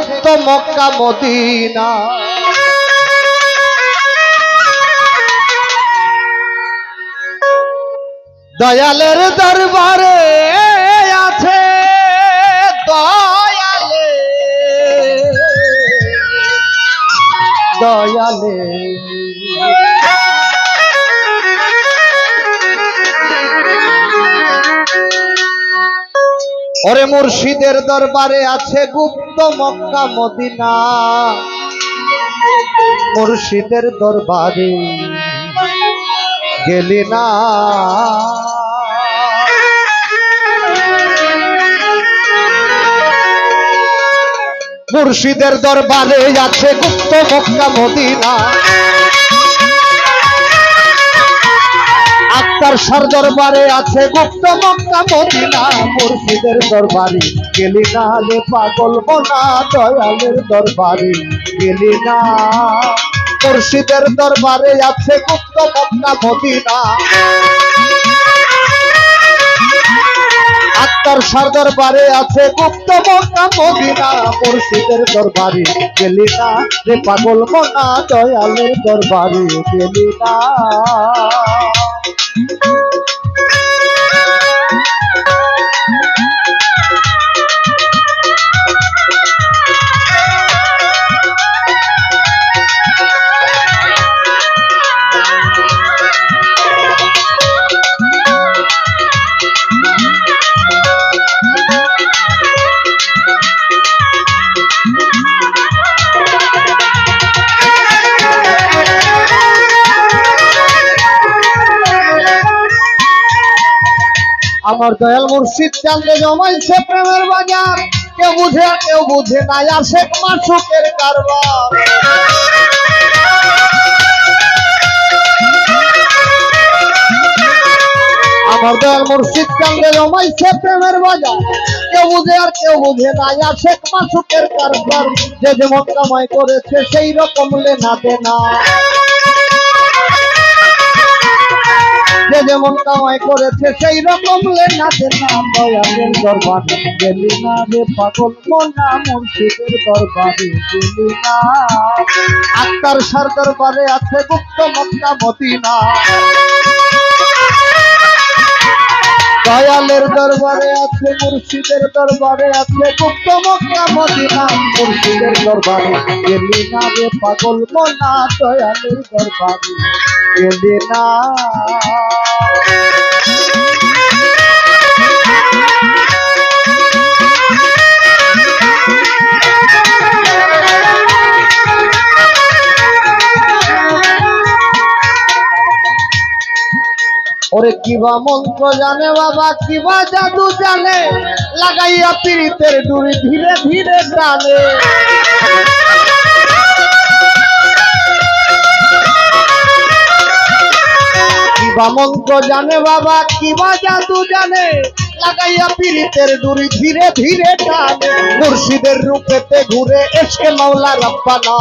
গুপ্ত Mecca Medina. দয়ালের দরবারে আছে দয়ালে দয়ালে ওরে মুর্শিদের দরবারে আছে গুপ্ত মক্কা মদিনা। মুর্শিদের দরবারে গেলি না, মুর্শিদের দরবারে আছে গুপ্ত মক্কা মদিনা। আক্তার শাহর দরবারে আছে গুপ্ত মক্কা মদিনা। মুর্শিদের দরবারে গেলি না রে পাগল মনা, দয়ালের দরবারে গেলি না। মুর্শিদের দরবারে আছে গুপ্ত মক্কা মদিনা। আক্তার শাহর দরবারে আছে গুপ্ত মক্কা মদিনা। মুর্শিদের দরবারে গেলি না রে পাগল মনা, দয়ালের দরবারে গেলি না। আমার দয়াল মুর্শিদ চাঁদে জমাইছে প্রেমের বাজার। কেউ বুঝে কেউ বুঝে না, আশেক মাসুকের কারবার। আমার দয়াল মুর্শিদ চাঁদে জমাইছে প্রেমের বাজার। কেউ বুঝে আর কেউ বুঝে না, আশেক মাসুকের কারবার। যে যেমন কামাই করেছে সেই রকম লেনা দেনা, যে যেমন কামাই করেছে সেই রকম লেনা দেনা। দয়ালের দরবারে গেলি না রে পাগল মনা, মুর্শিদের দরবারে গেলি না। আক্তার শাহর দরবারে আছে গুপ্ত মক্কা মদিনা। দয়ালের দরবারে আছে মুর্শিদের দরবারে আছে গুপ্ত মক্কা মদিনা। মুর্শিদের দরবারে গেলি না রে পাগল মনা, দয়ালের দরবারে গেলি না। ওরে কিবা মন্ত্র জানে বাবা, কিবা জাদু জানে, লাগাইয়া পীড়িতের ডুরি ধীরে ধীরে টানে। কিবা মন্ত্র জানে বাবা, কিবা জাদু জানে, লাগাইয়া পীড়িতের ডুরি ধীরে ধীরে টানে। মুর্শিদের রূপেতে ঘুরে এসে মাওলা রাব্বানা,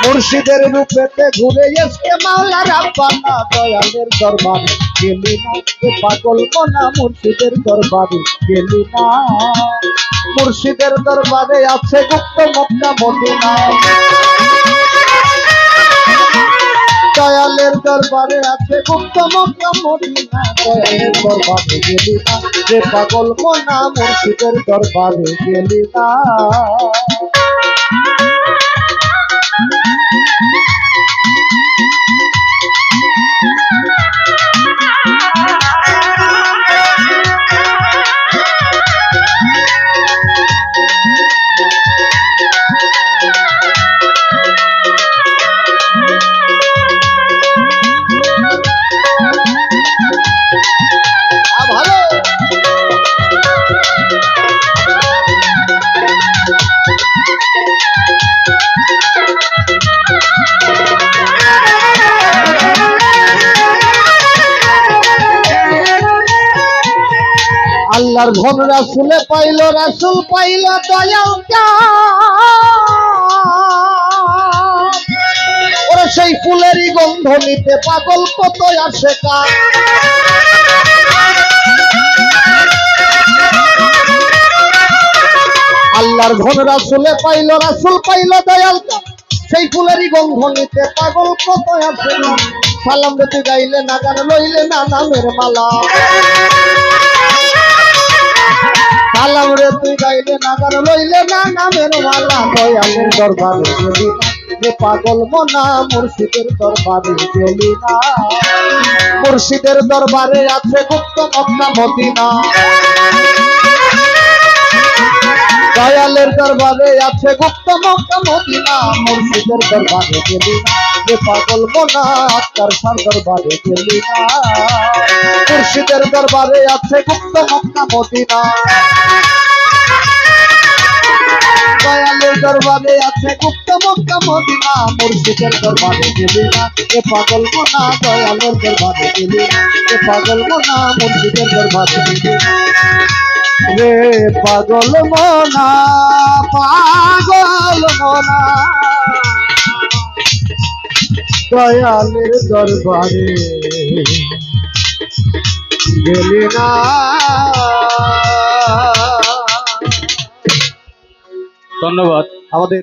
মুর্শিদের রূপেতে ঘুরে এসে মাওলা রাব্বানা। দয়ালের দরবারে গেলি না রে পাগল মনা, মুর্শিদের দরবারে গেলি না। মুর্শিদের দরবারে আছে গুপ্ত মক্কা মদিনা। দয়ালের দরবারে আছে গুপ্ত মক্কা মদিনা। দয়ালের দরবারে গেলি না রে পাগল মনা, মুর্শিদের দরবারে গেলি না। আল্লাহর ধন রাসূলে পাইল, রাসূল পাইল দয়াল ওরা সেই ফুলেরই গন্ধ নিতে পাগল কত আসে আল্লাহর ধন রাসূলে পাইল, রাসূল পাইল দয়াল চাঁদ, সেই ফুলেরই গন্ধ নিতে পাগল কত আছে। সালাম রে তুই গাইলে না গান, লইলে না নামের মালা। সালাম রে তুই গাইলে না গান, লইলে না নামের মালা। দয়ালের দরবারে গেলি না রে পাগল মনা, মুর্শিদের দরবারে গেলি না। মুর্শিদের দরবারে আছে গুপ্ত মক্কা মদিনা। দয়ালের দরবারে আছে গুপ্ত মক্কা মদিনা। মুর্শিদের দরবারে গেলি না রে পাগল মনা, আত্মার সার দরবারে গেলি না। মুর্শিদের দরবারে আছে গুপ্ত মক্কা মদিনা। দয়ালের দরবারে আছে গুপ্ত মক্কা মদিনা। মুর্শিদের দরবারে গেলি না রে পাগল মনা, দয়ালের দরবারে গেলি না রে পাগল মনা। মুর্শিদের দরবারে গেলি না রে পাগল মনা, পাগল মনা। দয়ালের দরবারে গেলি না। ধন্যবাদ। আমাদের